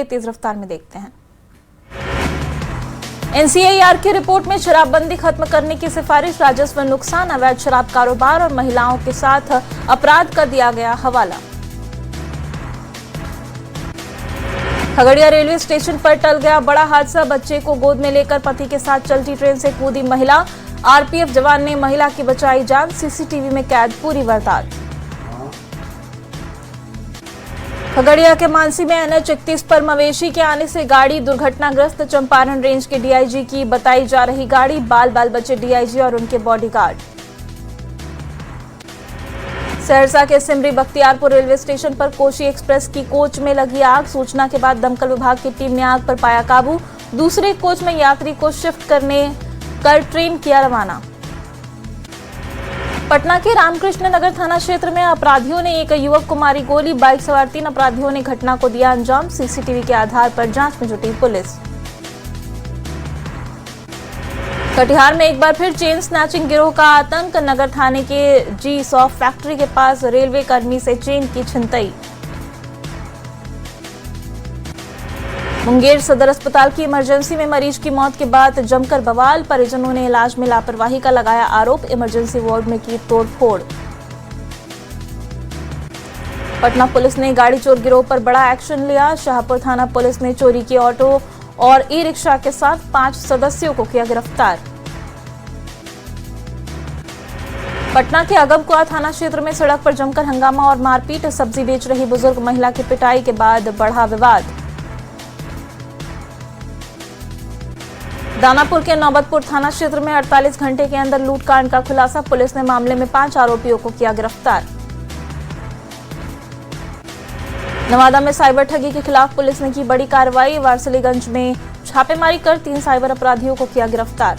चलिए तेज रफ्तार में देखते हैं। एनसीएआर की रिपोर्ट में शराबबंदी खत्म करने की सिफारिश, राजस्व नुकसान, अवैध शराब कारोबार और महिलाओं के साथ अपराध का दिया गया हवाला। खगड़िया रेलवे स्टेशन पर टल गया बड़ा हादसा, बच्चे को गोद में लेकर पति के साथ चलती ट्रेन से कूदी महिला, आरपीएफ जवान ने महिला की बचाई जान, सीसीटीवी में कैद पूरी वारदात। खगड़िया के मानसी में एनएच 31 पर मवेशी के आने से गाड़ी दुर्घटनाग्रस्त, चंपारण रेंज के डीआईजी की बताई जा रही गाड़ी, बाल बाल बचे डीआईजी और उनके बॉडीगार्ड। सहरसा के सिमरी बख्तियारपुर रेलवे स्टेशन पर कोशी एक्सप्रेस की कोच में लगी आग, सूचना के बाद दमकल विभाग की टीम ने आग पर पाया काबू, दूसरे कोच में यात्री को शिफ्ट करने कर ट्रेन किया रवाना। पटना के रामकृष्ण नगर थाना क्षेत्र में अपराधियों ने एक युवक को मारी गोली, बाइक सवार 3 अपराधियों ने घटना को दिया अंजाम, सीसीटीवी के आधार पर जांच में जुटी पुलिस। कटिहार में एक बार फिर चेन स्नैचिंग गिरोह का आतंक, नगर थाने के जी सॉफ्ट फैक्ट्री के पास रेलवे कर्मी से चेन की छिनतई। मुंगेर सदर अस्पताल की इमरजेंसी में मरीज की मौत के बाद जमकर बवाल, परिजनों ने इलाज में लापरवाही का लगाया आरोप, इमरजेंसी वार्ड में की तोड़फोड़। पटना पुलिस ने गाड़ी चोर गिरोह पर बड़ा एक्शन लिया, शाहपुर थाना पुलिस ने चोरी की ऑटो और ई रिक्शा के साथ 5 सदस्यों को किया गिरफ्तार। पटना के अगमकुआ थाना क्षेत्र में सड़क पर जमकर हंगामा और मारपीट, सब्जी बेच रही बुजुर्ग महिला की पिटाई के बाद बढ़ा विवाद। दानापुर के नौबतपुर थाना क्षेत्र में 48 घंटे के अंदर लूटकांड का खुलासा, पुलिस ने मामले में 5 आरोपियों को किया गिरफ्तार। नवादा में साइबर ठगी के खिलाफ पुलिस ने की बड़ी कार्रवाई, वारसलीगंज में छापेमारी कर 3 साइबर अपराधियों को किया गिरफ्तार।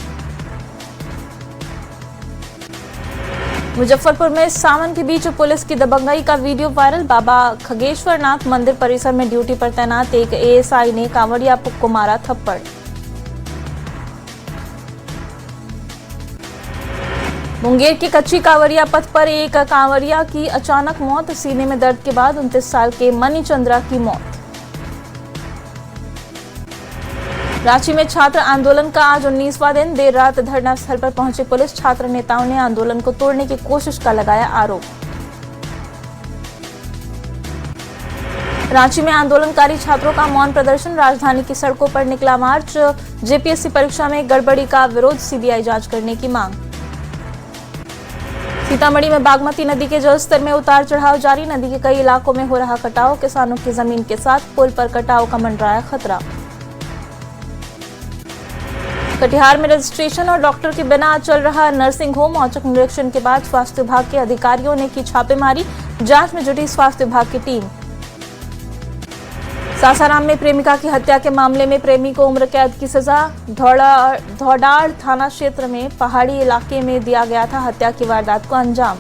मुजफ्फरपुर में सावन के बीच पुलिस की दबंगई का वीडियो वायरल, बाबा खगेश्वरनाथ मंदिर परिसर में ड्यूटी पर तैनात एक एएसआई ने कांवड़िया को मारा थप्पड़। मुंगेर की कच्ची कांवरिया पथ पर एक कांवरिया की अचानक मौत, सीने में दर्द के बाद 29 साल के मनी चंद्रा की मौत। रांची में छात्र आंदोलन का आज 19वां दिन, देर रात धरना स्थल पर पहुंची पुलिस, छात्र नेताओं ने आंदोलन को तोड़ने की कोशिश का लगाया आरोप। रांची में आंदोलनकारी छात्रों का मौन प्रदर्शन, राजधानी की सड़कों पर निकला मार्च, जेपीएससी परीक्षा में गड़बड़ी का विरोध, सीबीआई जांच करने की मांग। सीतामढ़ी में बागमती नदी के जलस्तर में उतार चढ़ाव जारी, नदी के कई इलाकों में हो रहा कटाव, किसानों की जमीन के साथ पुल पर कटाव का मंडराया खतरा। कटिहार में रजिस्ट्रेशन और डॉक्टर के बिना चल रहा नर्सिंग होम, औचक निरीक्षण के बाद स्वास्थ्य विभाग के अधिकारियों ने की छापेमारी, जांच में जुटी स्वास्थ्य विभाग की टीम। सासाराम में प्रेमिका की हत्या के मामले में प्रेमी को उम्र कैद की सजा, धौडाड़ थाना क्षेत्र में पहाड़ी इलाके में दिया गया था हत्या की वारदात को अंजाम।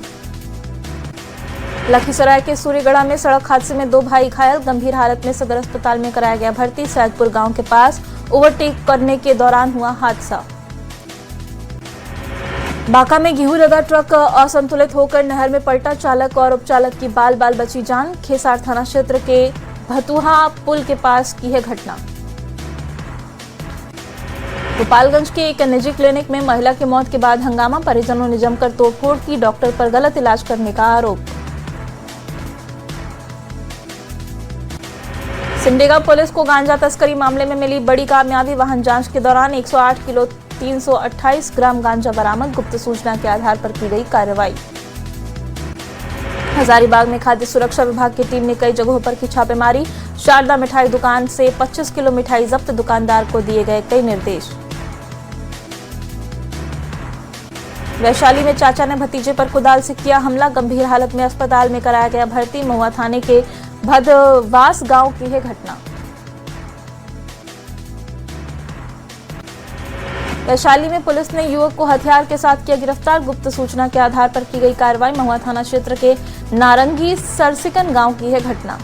लखीसराय के सूर्यगढ़ा में सड़क हादसे में 2 भाई घायल, गंभीर हालत में सदर अस्पताल में कराया गया भर्ती, सैदपुर गांव के पास ओवरटेक करने के दौरान हुआ हादसा। बांका में गेहूं लदा ट्रक असंतुलित होकर नहर में पलटा, चालक और उपचालक की बाल बाल बची जान, खेसार थाना क्षेत्र के भतुहा पुल के पास की है घटना। गोपालगंज के एक निजी क्लिनिक में महिला की मौत के बाद हंगामा, परिजनों ने जमकर तोड़फोड़ की, डॉक्टर पर गलत इलाज करने का आरोप। सिमडेगा पुलिस को गांजा तस्करी मामले में मिली बड़ी कामयाबी, वाहन जांच के दौरान 108 किलो 328 ग्राम गांजा बरामद, गुप्त सूचना के आधार पर की गई कार्रवाई। हजारीबाग में खाद्य सुरक्षा विभाग की टीम ने कई जगहों पर की छापेमारी, शारदा मिठाई दुकान से 25 किलो मिठाई जब्त, दुकानदार को दिए गए कई निर्देश। वैशाली में चाचा ने भतीजे पर कुदाल से किया हमला, गंभीर हालत में अस्पताल में कराया गया भर्ती, महुआ थाने के भदवास गांव की है घटना। वैशाली में पुलिस ने युवक को हथियार के साथ किया गिरफ्तार, गुप्त सूचना के आधार पर की गई कार्रवाई, महुआ थाना क्षेत्र के नारंगी सरसिकन गांव की है घटना।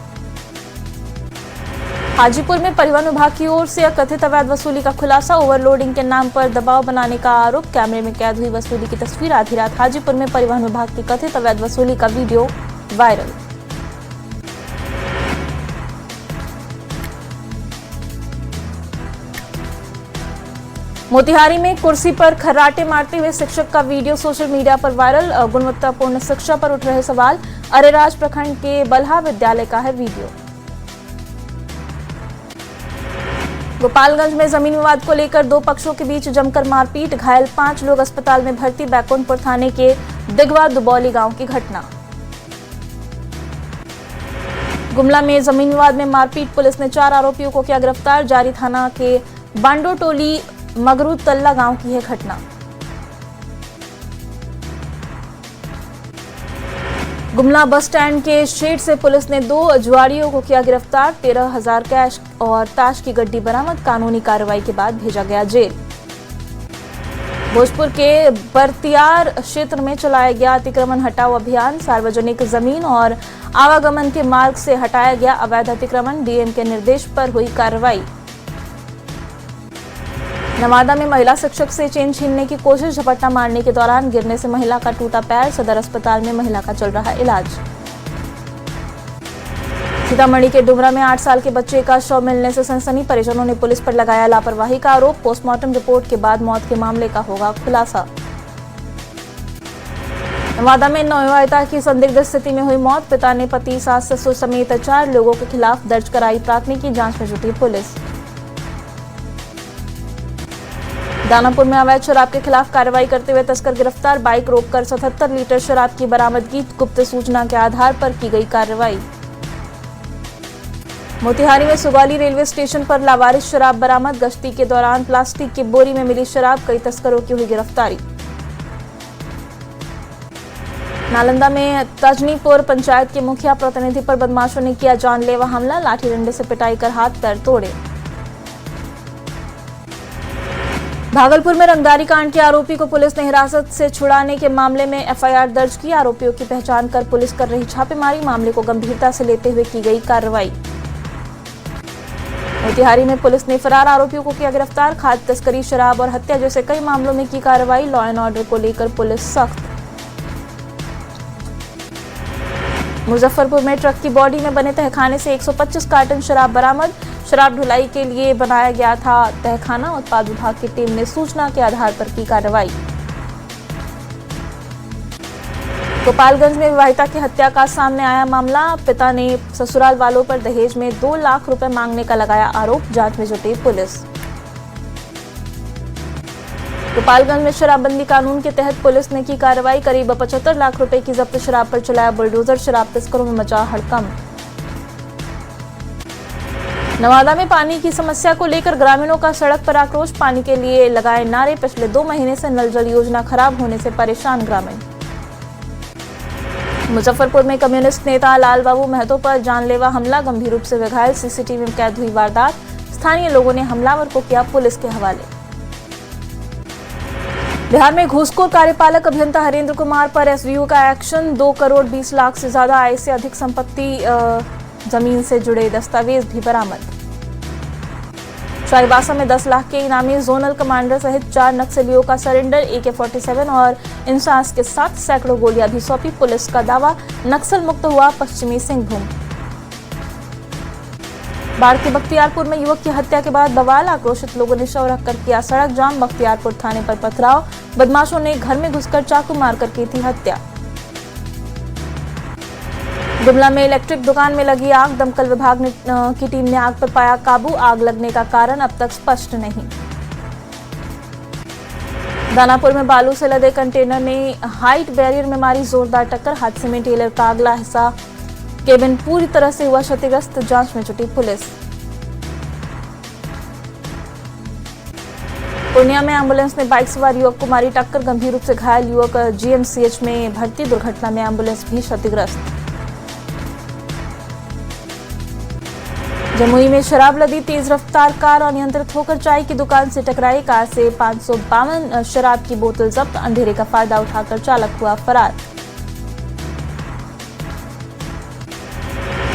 हाजीपुर में परिवहन विभाग की ओर से कथित अवैध वसूली का खुलासा, ओवरलोडिंग के नाम पर दबाव बनाने का आरोप, कैमरे में कैद हुई वसूली की तस्वीर, आधी रात हाजीपुर में परिवहन विभाग की कथित अवैध वसूली का वीडियो वायरल। मोतिहारी में कुर्सी पर खर्राटे मारते हुए शिक्षक का वीडियो सोशल मीडिया पर वायरल। गुणवत्तापूर्ण शिक्षा पर उठ रहे सवाल। अरेराज प्रखंड के बल्हा विद्यालय का है वीडियो। गोपालगंज में जमीन विवाद को लेकर दो पक्षों के बीच जमकर मारपीट। घायल 5 लोग अस्पताल में भर्ती। बैकुंठपुर थाने के दिगवा दुबौली गांव की घटना। गुमला में जमीन विवाद में मारपीट। पुलिस ने 4 आरोपियों को किया गिरफ्तार। जारी थाना के बांडो टोली मगरू तल्ला गांव की है घटना। गुमला बस स्टैंड के शेड से पुलिस ने 2 जुआरियों को किया गिरफ्तार। 13,000 कैश और ताश की गड्डी बरामद। कानूनी कार्रवाई के बाद भेजा गया जेल। भोजपुर के बरतियार क्षेत्र में चलाया गया अतिक्रमण हटाओ अभियान। सार्वजनिक जमीन और आवागमन के मार्ग से हटाया गया अवैध अतिक्रमण। डीएम के निर्देश पर हुई कार्रवाई। नवादा में महिला शिक्षक से चेन छीनने की कोशिश। झपट्टा मारने के दौरान गिरने से महिला का टूटा पैर। सदर अस्पताल में महिला का चल रहा इलाज। सीतामढ़ी के डुमरा में 8 साल के बच्चे का शव मिलने से सनसनी। परिजनों ने पुलिस पर लगाया लापरवाही का आरोप। पोस्टमार्टम रिपोर्ट के बाद मौत के मामले का होगा खुलासा। नवादा में नवविवाहिता की संदिग्ध स्थिति में हुई मौत। पिता ने पति, सास, ससुर समेत 4 लोगों के खिलाफ दर्ज कराई प्राथमिकी। जांच में जुटी पुलिस। दानापुर में अवैध शराब के खिलाफ कार्रवाई करते हुए तस्कर गिरफ्तार। बाइक रोककर 77 लीटर शराब की बरामदगी। गुप्त सूचना के आधार पर की गई कार्रवाई। मोतिहारी में सुगौली रेलवे स्टेशन पर लावारिस शराब बरामद। गश्ती के दौरान प्लास्टिक की बोरी में मिली शराब। कई तस्करों की हुई गिरफ्तारी। नालंदा में तजनीपुर पंचायत के मुखिया प्रतिनिधि पर बदमाशों ने किया जानलेवा हमला। लाठी डंडे से पिटाई कर हाथ पैर तोड़े। भागलपुर में रंगदारी कांड के आरोपी को पुलिस ने हिरासत से छुड़ाने के मामले में एफआईआर दर्ज की। आरोपियों की पहचान कर पुलिस कर रही छापेमारी। मामले को गंभीरता से लेते हुए की गई कार्रवाई। मोतिहारी में पुलिस ने फरार आरोपियों को किया गिरफ्तार। खाद्य तस्करी, शराब और हत्या जैसे कई मामलों में की कार्रवाई। लॉ एंड ऑर्डर को लेकर पुलिस सख्त। मुजफ्फरपुर में ट्रक की बॉडी में बने तहखाने से 125 कार्टन शराब बरामद। शराब ढुलाई के लिए बनाया गया था तहखाना। उत्पाद विभाग की टीम ने सूचना के आधार पर की कार्रवाई। गोपालगंज में विवाहिता की हत्या का सामने आया मामला। पिता ने ससुराल वालों पर दहेज में 2 लाख रुपए मांगने का लगाया आरोप। जांच में जुटी पुलिस। गोपालगंज में शराबबंदी कानून के तहत पुलिस ने की कार्रवाई। करीब 75 लाख रुपए की जब्त शराब पर चलाया बुलडोजर। शराब तस्करों में मचा हड़कंप। नवादा में पानी की समस्या को लेकर ग्रामीणों का सड़क पर आक्रोश। पानी के लिए लगाए नारे। पिछले 2 महीने से नल जल योजना खराब होने से परेशान ग्रामीण। मुजफ्फरपुर में कम्युनिस्ट नेता लाल बाबू महतो पर जानलेवा हमला। गंभीर रूप से घायल। सीसीटीवी में कैद हुई वारदात। स्थानीय लोगों ने हमलावर को किया पुलिस के हवाले। बिहार में घूसखोर कार्यपालक अभियंता हरेंद्र कुमार पर एसवीयू का एक्शन। 2 करोड़ 20 लाख से ज्यादा आय से अधिक संपत्ति, जमीन से जुड़े दस्तावेज भी बरामद। चाईबासा में 10 लाख के इनामी जोनल कमांडर सहित 4 नक्सलियों का सरेंडर। AK-47 और इंसास के साथ सैकड़ों गोलियां भी सौंपी। पुलिस का दावा, नक्सल मुक्त हुआ पश्चिमी सिंहभूम। बाढ़ के बख्तियारपुर में युवक की हत्या के बाद बवाल। आक्रोशित लोगों ने शव रखकर किया सड़क जाम। बख्तियारपुर थाने पर पथराव। बदमाशों ने घर में घुसकर चाकू मारकर की थी हत्या। गुमला में इलेक्ट्रिक दुकान में लगी आग। दमकल विभाग की टीम ने आग पर पाया काबू। आग लगने का कारण अब तक स्पष्ट नहीं। दानापुर में बालू से लदे कंटेनर ने हाइट बैरियर में मारी जोरदार टक्कर। हादसे में टेलर का अगला हिस्सा केबिन पूरी तरह से हुआ क्षतिग्रस्त। जांच में जुटी पुलिस। पूर्णिया में एम्बुलेंस ने बाइक सवार युवक को मारी टक्कर। गंभीर रूप से घायल युवक GMCH में भर्ती। दुर्घटना में एम्बुलेंस भी क्षतिग्रस्त। जमुई में शराब लदी तेज रफ्तार कार अनियंत्रित होकर चाय की दुकान से टकराई। कार से 552 शराब की बोतल जब्त। अंधेरे का फायदा उठाकर चालक हुआ फरार।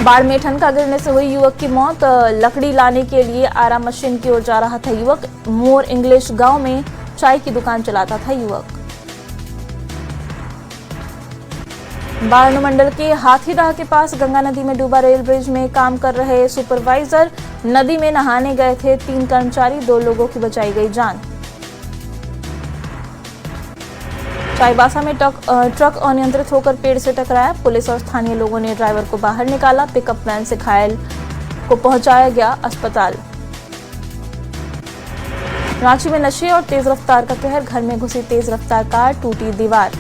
बाढ़ में ठनका गिरने से हुई युवक की मौत। लकड़ी लाने के लिए आरा मशीन की ओर जा रहा था युवक। मोर इंग्लिश गांव में चाय की दुकान चलाता था युवक। बाढ़ अनुमंडल के हाथीडाह के पास गंगा नदी में डूबा रेल ब्रिज में काम कर रहे सुपरवाइजर नदी में नहाने गए थे 3 कर्मचारी। 2 लोगों की बचाई गई जान। चाईबासा में ट्रक अनियंत्रित होकर पेड़ से टकराया। पुलिस और स्थानीय लोगों ने ड्राइवर को बाहर निकाला। पिकअप वैन से घायल को पहुंचाया गया अस्पताल। रांची में नशे और तेज रफ्तार का कहर, घर में घुसी तेज रफ्तार कार, टूटी दीवार।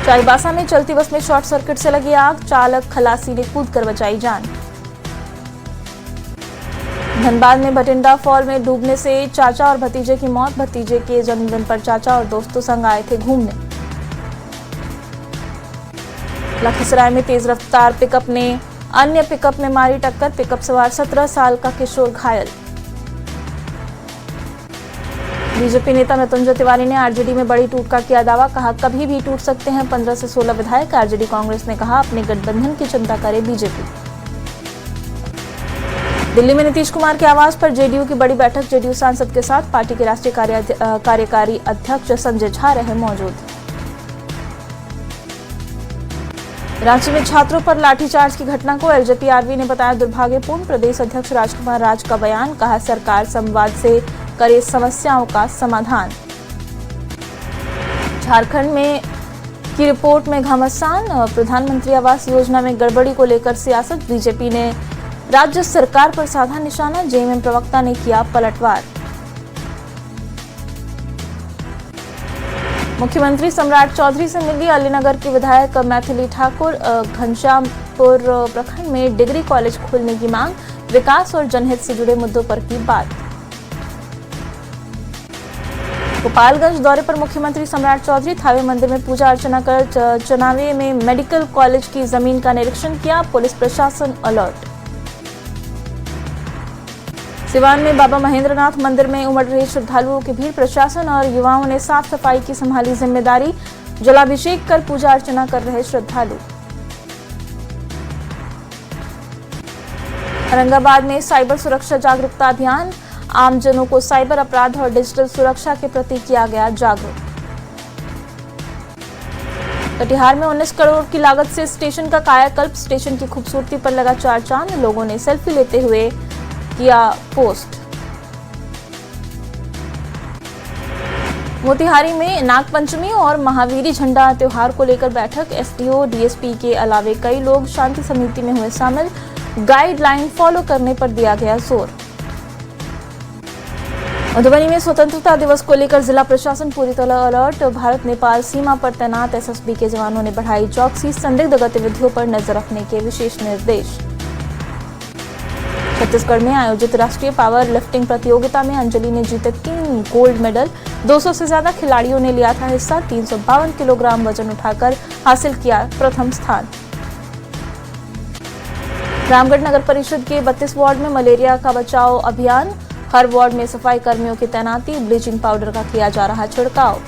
चाईबासा में चलती बस में शॉर्ट सर्किट से लगी आग, चालक खलासी ने कूदकर बचाई जान। धनबाद में भटिंडा फॉल में डूबने से चाचा और भतीजे की मौत, भतीजे के जन्मदिन पर चाचा और दोस्तों संग आए थे घूमने। लखीसराय में तेज रफ्तार पिकअप ने अन्य पिकअप में मारी टक्कर, पिकअप सवार 17 साल का किशोर घायल। बीजेपी नेता मृत्युंजय तिवारी ने आरजेडी में बड़ी टूट का किया दावा, कहा कभी भी टूट सकते हैं 15 से 16 विधायक। आरजेडी कांग्रेस ने कहा अपने गठबंधन की चिंता करे बीजेपी। दिल्ली में नीतीश कुमार के आवास पर जेडीयू की बड़ी बैठक, जेडीयू सांसद के साथ पार्टी के राष्ट्रीय कार्यकारी अध्यक्ष संजय झा रहे मौजूद। रांची में छात्रों पर लाठीचार्ज की घटना को एलजेपी आरवी ने बताया दुर्भाग्यपूर्ण। प्रदेश अध्यक्ष राजकुमार राज का बयान, कहा सरकार संवाद से करे समस्याओं का समाधान। झारखंड में की रिपोर्ट में घमासान, प्रधानमंत्री आवास योजना में गड़बड़ी को लेकर सियासत, बीजेपी ने राज्य सरकार पर साधा निशाना, जेएमएम प्रवक्ता ने किया पलटवार। मुख्यमंत्री सम्राट चौधरी से मिली अलीनगर की विधायक मैथिली ठाकुर, घनश्यामपुर प्रखंड में डिग्री कॉलेज खोलने की मांग, विकास और जनहित से जुड़े मुद्दों पर की बात। गोपालगंज दौरे पर मुख्यमंत्री सम्राट चौधरी, थावे मंदिर में पूजा अर्चना कर चनावे में मेडिकल कॉलेज की जमीन का निरीक्षण किया, पुलिस प्रशासन अलर्ट। सिवान में बाबा महेंद्रनाथ मंदिर में उमड़ रही श्रद्धालुओं की भीड़, प्रशासन और युवाओं ने साफ सफाई की संभाली जिम्मेदारी, जलाभिषेक कर पूजा अर्चना कर रहे श्रद्धालु। औरंगाबाद में साइबर सुरक्षा जागरूकता अभियान, आमजनों को साइबर अपराध और डिजिटल सुरक्षा के प्रति किया गया जागरूक। कटिहार में 19 करोड़ की लागत से स्टेशन का कायाकल्प, स्टेशन की खूबसूरती पर लगा चार चांद, लोगों ने सेल्फी लेते हुए किया पोस्ट। मोतिहारी में नागपंचमी और महावीरी झंडा त्योहार को लेकर बैठक, एसडीओ डीएसपी के अलावे कई लोग शांति समिति में हुए शामिल, गाइडलाइन फॉलो करने पर दिया गया जोर। मधुबनी में स्वतंत्रता दिवस को लेकर जिला प्रशासन पूरी तरह अलर्ट, भारत नेपाल सीमा पर तैनात एसएसबी के जवानों ने बढ़ाई चौकसी, संदिग्ध गतिविधियों पर नजर रखने के विशेष निर्देश। छत्तीसगढ़ में आयोजित राष्ट्रीय पावर लिफ्टिंग प्रतियोगिता में अंजलि ने जीते 3 गोल्ड मेडल, 200 से ज्यादा खिलाड़ियों ने लिया था हिस्सा, 352 किलोग्राम वजन उठाकर हासिल किया प्रथम स्थान। रामगढ़ नगर परिषद के 32 वार्ड में मलेरिया का बचाव अभियान, हर वार्ड में सफाई कर्मियों की तैनाती, ब्लीचिंग पाउडर का किया जा रहा छिड़काव।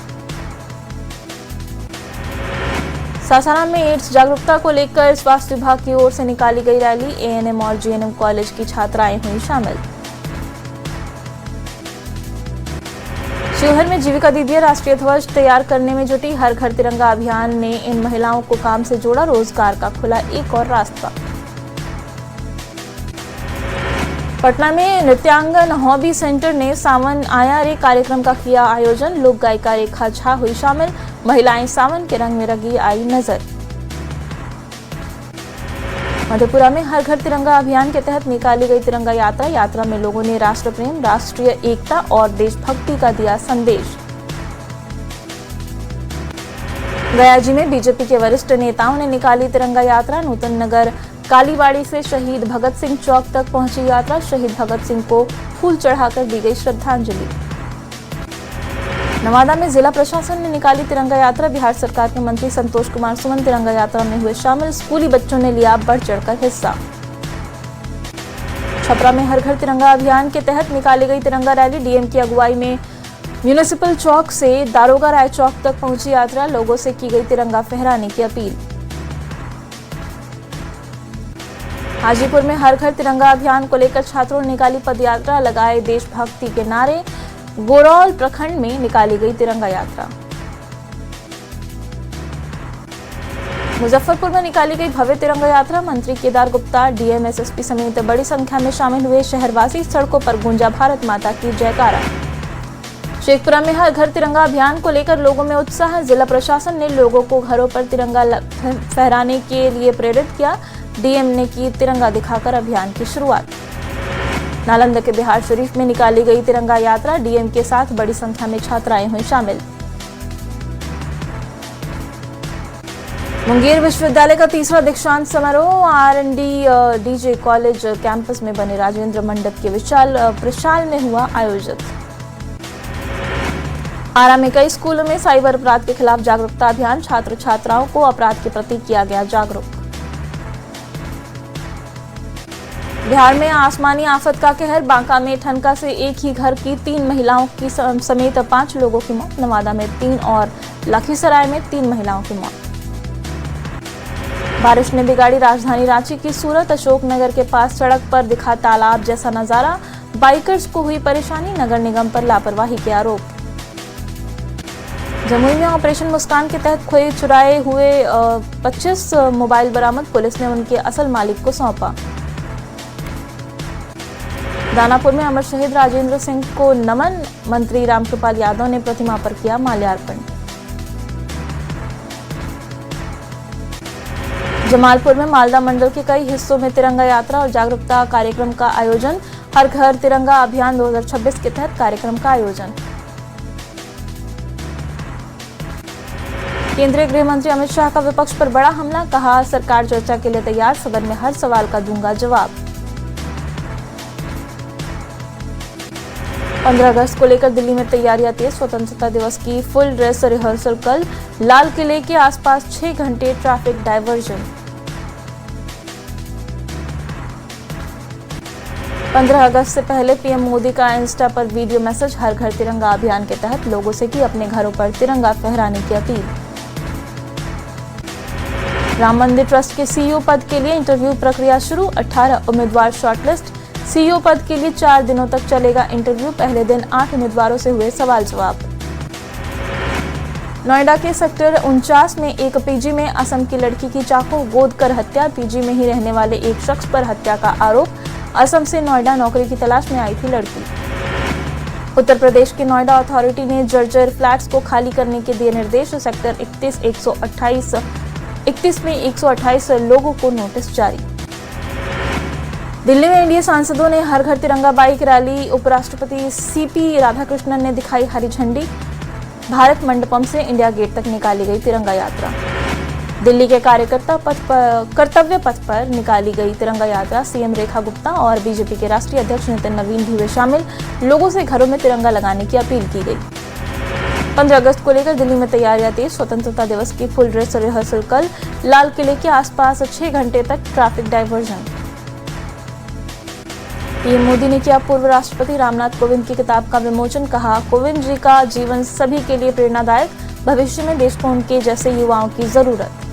सासाराम में एड्स जागरूकता को लेकर स्वास्थ्य विभाग की ओर से निकाली गई रैली, एएनएम और जीएनएम कॉलेज की छात्राएं हुई शामिल। शिवहर में जीविका दीदी राष्ट्रीय ध्वज तैयार करने में जुटी, हर घर तिरंगा अभियान ने इन महिलाओं को काम से जोड़ा, रोजगार का खुला एक और रास्ता। पटना में नृत्यांगन हॉबी सेंटर ने सावन आया रे कार्यक्रम का किया आयोजन, लोक गायिका रेखा झा हुई शामिल, महिलाएं सावन के रंग में रंगी आई नजर। मधेपुरा में हर घर तिरंगा अभियान के तहत निकाली गई तिरंगा यात्रा, यात्रा में लोगों ने राष्ट्र प्रेम, राष्ट्रीय एकता और देशभक्ति का दिया संदेश। गयाजी में बीजेपी के वरिष्ठ नेताओं ने निकाली तिरंगा यात्रा, नूतन नगर कालीबाड़ी से शहीद भगत सिंह चौक तक पहुंची यात्रा, शहीद भगत सिंह को फूल चढ़ाकर दी गई श्रद्धांजलि। नवादा में जिला प्रशासन ने निकाली तिरंगा यात्रा, बिहार सरकार के मंत्री संतोष कुमार सुमन तिरंगा यात्रा में हुए शामिल, स्कूली बच्चों ने लिया बढ़ चढ़कर हिस्सा। छपरा में हर घर तिरंगा अभियान के तहत निकाली गई तिरंगा रैली, डीएम की अगुवाई में म्यूनिसिपल चौक से दारोगा राय चौक तक पहुंची यात्रा, लोगों से की गई तिरंगा फहराने की अपील। हाजीपुर में हर घर तिरंगा अभियान को लेकर छात्रों ने निकाली पदयात्रा, लगाए देशभक्ति के नारे, गोरौल प्रखंड में निकाली गई तिरंगा यात्रा। मुजफ्फरपुर में निकाली गई भव्य तिरंगा यात्रा, मंत्री केदार गुप्ता, डीएम एसएसपी समेत बड़ी संख्या में शामिल हुए शहरवासी, सड़कों पर गूंजा भारत माता की जयकारा। शेखपुरा में हर घर तिरंगा अभियान को लेकर लोगों में उत्साह। जिला प्रशासन ने लोगों को घरों पर तिरंगा फहराने के लिए प्रेरित किया। डीएम ने की तिरंगा दिखाकर अभियान की शुरुआत। नालंदा के बिहार शरीफ में निकाली गई तिरंगा यात्रा। डीएम के साथ बड़ी संख्या में छात्राएं हुई शामिल। मुंगेर विश्वविद्यालय का तीसरा दीक्षांत समारोह R&D डीजे कॉलेज कैंपस में बने राजेंद्र मंडप के विशाल प्रशाल में हुआ आयोजित। आरा में कई स्कूलों में साइबर अपराध के खिलाफ जागरूकता अभियान। छात्र छात्राओं को अपराध के प्रति किया गया जागरूक। बिहार में आसमानी आफत का कहर। बांका में ठनका से एक ही घर की 3 महिलाओं की समेत 5 लोगों की मौत। नवादा में 3 और लखीसराय में 3 महिलाओं की मौत। बारिश ने बिगाड़ी राजधानी रांची की सूरत। अशोकनगर के पास सड़क पर दिखा तालाब जैसा नजारा। बाइकर्स को हुई परेशानी। नगर निगम पर लापरवाही के आरोप। जमुई में ऑपरेशन मुस्कान के तहत खोए चुराए हुए 25 मोबाइल बरामद। पुलिस ने उनके असल मालिक को सौंपा। दानापुर में अमर शहीद राजेंद्र सिंह को नमन। मंत्री रामकृपाल यादव ने प्रतिमा पर किया माल्यार्पण। जमालपुर में मालदा मंडल के कई हिस्सों में तिरंगा यात्रा और जागरूकता कार्यक्रम का आयोजन। हर घर तिरंगा अभियान 2026 के तहत कार्यक्रम का आयोजन। केंद्रीय गृह मंत्री अमित शाह का विपक्ष पर बड़ा हमला। कहा, सरकार चर्चा के लिए तैयार, सदन में हर सवाल का दूंगा जवाब। 15 अगस्त को लेकर दिल्ली में तैयारियां तेज। स्वतंत्रता दिवस की फुल ड्रेस रिहर्सल कल। लाल किले के आसपास 6 घंटे ट्रैफिक डायवर्जन। 15 अगस्त से पहले पीएम मोदी का इंस्टा पर वीडियो मैसेज। हर घर तिरंगा अभियान के तहत लोगों से की अपने घरों पर तिरंगा फहराने की अपील। राम मंदिर ट्रस्ट के सीईओ पद के लिए इंटरव्यू प्रक्रिया शुरू। 18 उम्मीदवार शॉर्टलिस्ट। सीईओ पद के लिए 4 दिनों तक चलेगा इंटरव्यू। पहले दिन 8 उम्मीदवारों से हुए सवाल जवाब। नोएडा के सेक्टर 49 में एक पीजी में असम की लड़की की चाकू गोद कर हत्या। पीजी में ही रहने वाले एक शख्स पर हत्या का आरोप। असम से नोएडा नौकरी की तलाश में आई थी लड़की। उत्तर प्रदेश की नोएडा अथॉरिटी ने जर्जर फ्लैट्स को खाली करने के दिए निर्देश। सेक्टर 31 में 128 लोगों को नोटिस जारी। दिल्ली में एनडीए सांसदों ने हर घर तिरंगा बाइक रैली। उपराष्ट्रपति सीपी राधाकृष्णन ने दिखाई हरी झंडी। भारत मंडपम से इंडिया गेट तक निकाली गई तिरंगा यात्रा। दिल्ली के कर्तव्य पथ पर निकाली गई तिरंगा यात्रा। सीएम रेखा गुप्ता और बीजेपी के राष्ट्रीय अध्यक्ष नितिन नवीन भी हुए शामिल। लोगों से घरों में तिरंगा लगाने की अपील की गई। 15 अगस्त को लेकर दिल्ली में तैयारियां तेज। स्वतंत्रता दिवस की फुल ड्रेस रिहर्सल कल। लाल किले के आसपास 6 घंटे तक ट्रैफिक डायवर्जन। पीएम मोदी ने किया पूर्व राष्ट्रपति रामनाथ कोविंद की किताब का विमोचन। कहा, कोविंद जी का जीवन सभी के लिए प्रेरणादायक। भविष्य में देश को उनके जैसे युवाओं की जरूरत।